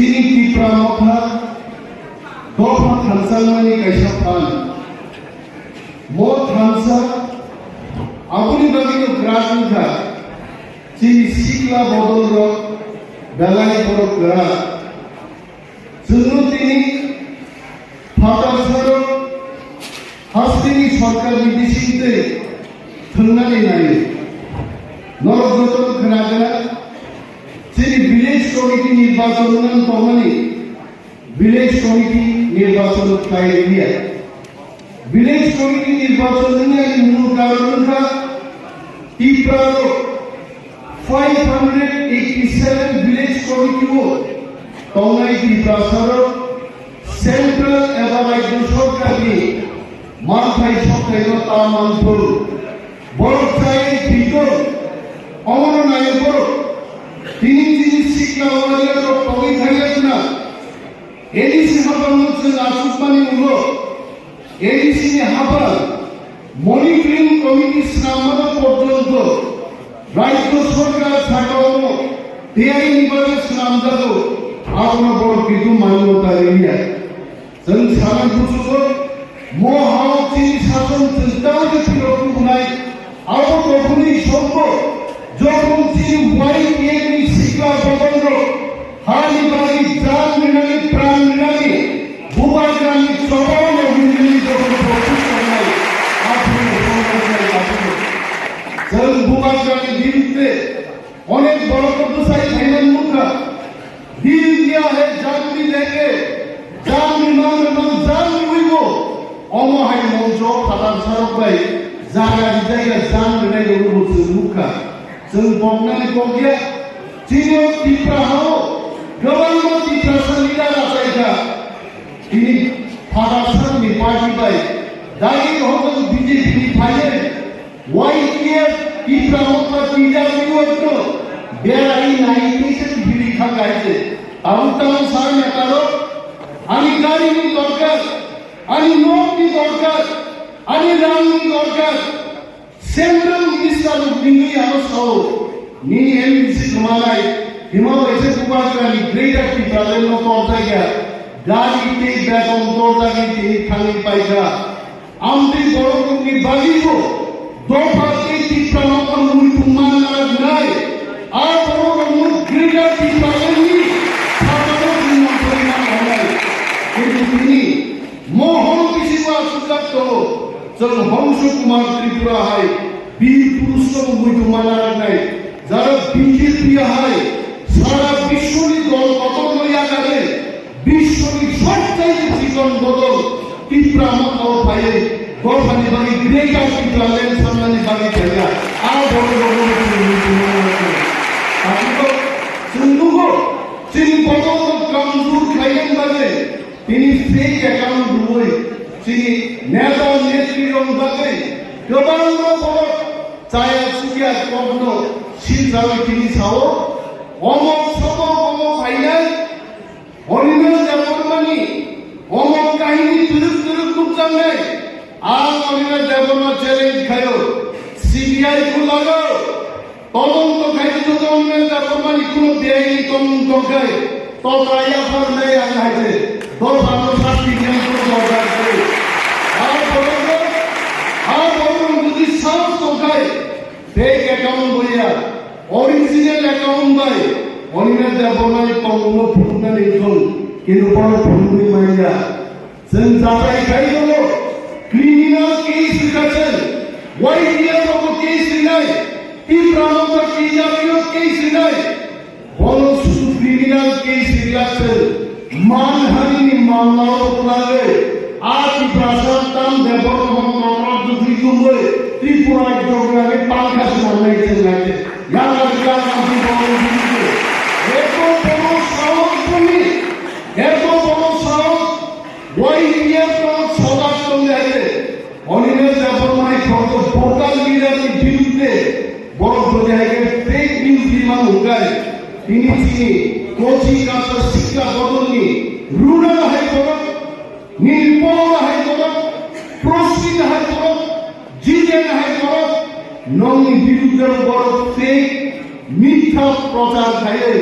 chini tipra mokha dofa thansangmani kaisa phan mo thansa abuni bagino grasungkha chini sikla bodol ro belai borok gra junu tini ফাটাসর হাস্তিনি সরকার বিদেশিতে থন্নানি নাই নরগত খনাগনা যিনি village committee নির্বাচন তমানি village committee নির্বাচন কাইরিয়া village committee নির্বাচন নিয়ে মূল কারণটা তীব্র 587 ভিলেজ কমিটি ও তমাই তীব্র সেন্ট্রাল এবং একজন সরকারি মাথায় সরকারি তার মানফল বড় চাই ভিতর অমর নায়ক বড় তিনি শিক্ষা ওয়ালার কবি থাকলেন না এডিসি হাবাল হচ্ছে আসুসমানি উলো এডিসি হাবাল মনিটরিং কমিটি নামা পর্যন্ত রাজ্য সরকার থাকাও টিআই নিবাস নামদাও আপনার বড় কিছু মান্যতা এরিয়া जों सारा बुझुगो महाव चीनी शासन चिंताओं के फिरोग बुनाई आओ तो बुनी शोको जो तुम चीनी वाई किए की शिक्षा बदलो हाली बारी जान मिलानी प्राण मिलानी बुआ जानी चौबाव में मिलनी जो तुम प्रोसेस करना है आपने जों बुआ जानी दिलते अनेक बड़ों को तो सही फाइनल मुद्दा दिल दिया है जान भी लेके जान অমহাই মঞ্চ খাতার সরক বাই জায়গা জায়গা জান বিনাই রুবুস মুখা जों बंगनानि बंगिया चिनो तिप्रा हाओ गोबां तिप्रा सलिदा रासायगा ini फादारसन नि पार्टी बाय दाई होतो बीजेपी फाइले वाईपीएफ तिप्रा होतो टीआरपी होतो बेराई नाई केसे बिली खागाइছে তাও সামনে কারো আমি গাড়ি নি দরকার আমি নোটনি দরকার আমি রামনি দরকার সেন্ট্রাল মিনিস্টার বিনি আরো নি এমসি কুমারাই হিমাও এসে কুমারানি গ্রেটার টিপ্রালের নো পড়তাইয়া গাড়িতে বেতন দরদাগিতে খালি পাইগা আমদি বড় তুমি বাগিবো দফাতে টিপ্রামক মুই কুমান নাই আর বড় মুই গ্রেটার টিপ্রালেনি সাধারণ দিন পরিমাণ হয় কিন্তু তিনি मोहन किसिमा सुजात जों हंस कुमार त्रिपुरा हाय बीर पुरुष को मुझे माना नहीं जरा बीजेपी हाय सारा विश्वनी दल बदल लइया करे विश्वनी सबचाई जीवन बदल त्रिपुरा मत पाए गोफानी बागी ग्रेटर त्रिपुरा लेन सामने बागी चला आ बड़ ताकि तो सुनुगो चिन बदल कमजोर खाइन बागे তিনি ফেক অ্যাকাউন্ট দুই তিনি নেতা নেত্রীর অনুদানে গোবাং বড় চায়া সুকিয়া কবন শিলজাও তিনি সাও অমক সব অমক ফাইনাল অনিমেল দেবরমানি অমক কাহিনী তুরুক তুরুক কুপচাঙ্গে আর অনিমেল দেবরমা চ্যালেঞ্জ খায়ো সিবিআই কো লাগাও তদন্ত খাইতো তো অনিমেল দেবরমানি কোন বেআইনি তদন্ত খায় তো রায়া ফর নাই আইছে दो बातों का पीछे को दौड़ा करे आप बोलो मुझे सब तो गए फेक अकाउंट बोलिया ओरिजिनल अकाउंट बाय ओनिमेल देबोनाय तंगो फुटना निथुन किनु बड़ फुटनी माइया जों जाबाय गाइलो क्रिमिनल केस रिकाचन वाईडीएल को केस रिनाय तीव्रानो का टीआरपी केस रिनाय बोलो शुद्ध क्रिमिनल केस रिकाचन मानहानि मामलाओं पुराले आज प्रशासन तम डेवलपमेंट प्रोग्राम जो दिखुंगे त्रिपुरा प्रोग्राम में पांच सामने चलाते यार क्या अभी बोल दिए एको बोलो साउथ पुनी एको बोलो साउथ वाईपीएफ को सदा तुमने অনিমেল দেবরমাই ফটো পোর্টাল মিডিয়ার বিরুদ্ধে বড় প্রজাকে ফেক নিউজ বিমান উগায় তিনি कोची का शिक्षा बदलनी रूरल है बदल निर्मल है बदल प्रोस्टिट है बदल जीजेन है बदल नौनी विरुद्ध बड़ फेक मिथ्या प्रचार खाए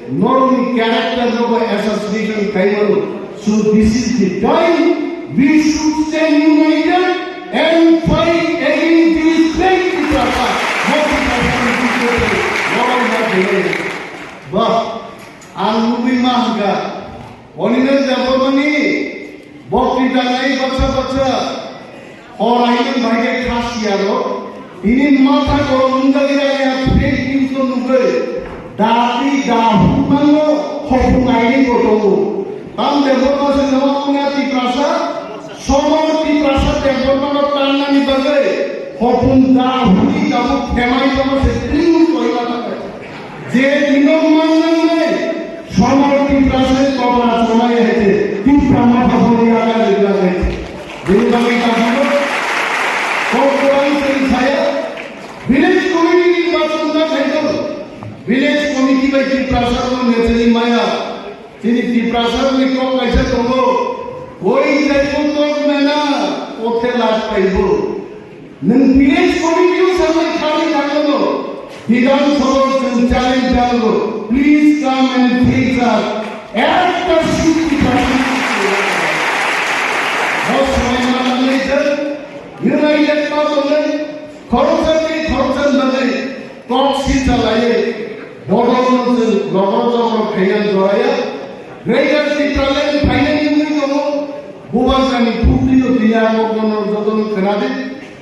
normal character of assassination Kaimaru. So this is the time we should stand united and fight against this great Tiprasa. But Anubi Mahga, Onina Zabamani, Bokti Danai Bacha, or I can buy a Kasiaro, in Mata or Mundagaya, Fake Kingston Nubre, Dati Dahumano, Hopunai Kotomo. Am developers in the Mamma Tiprasa, Somo Tiprasa, development of Tanani Bagay, Hopunda, Hudi, Tamu, Kamai, Thomas, Spring, Toyota. They did not mind Somo Tiprasa, Kobra, Somaya, Tiprama, Horia, Village community Basunda Central, Village committee by Tiprasa, Netali Maya. তিনি ত্রিপ্রাসাদ নিকম কাইছে তব ওই যাইব তো মেনা ওতে লাভ পাইব নং village কমিটিও সামনে খালি থাকলো বিধানসভার চ্যালেঞ্জ জানলো please come and take us একটা সুতি ইউনাইটেড পাবলে খরচাতে খরচান দালে টক্সি চালায়ে বড় লগর খেয়াল জড়ায়া Greater Tipralan finally know Bubazani Putino Diamono Zoton Kanade.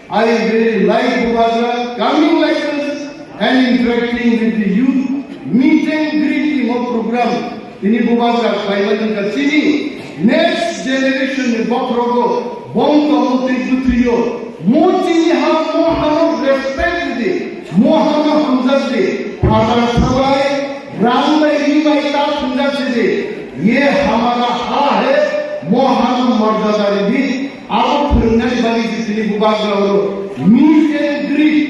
I really like Bubaza coming like this and interacting with the youth, meet and greet program. In Bubaza, Kailan Kassini, next generation of Bokrogo, Bonto Mutrio, Mutini have Mohammed respect, Mohammed Hamzati, Father Sabai, Ramba Imaita Hamzati. ये हमारा हा है मोहन मर्यादा भी आप फिरने वाली जितनी बुबागा हो मीट एंड ग्रीट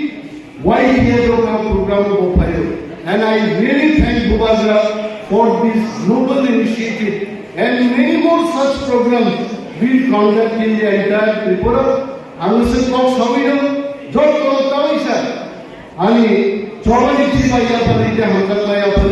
वाइट ये program को फैलो and I really thank Bubaga for this noble initiative and many more such programs will conduct in the entire Tripura. अनुसे कौन समीरो जो तो तावीसा अनि चौबीस बाइया पर इसे हम करना या पर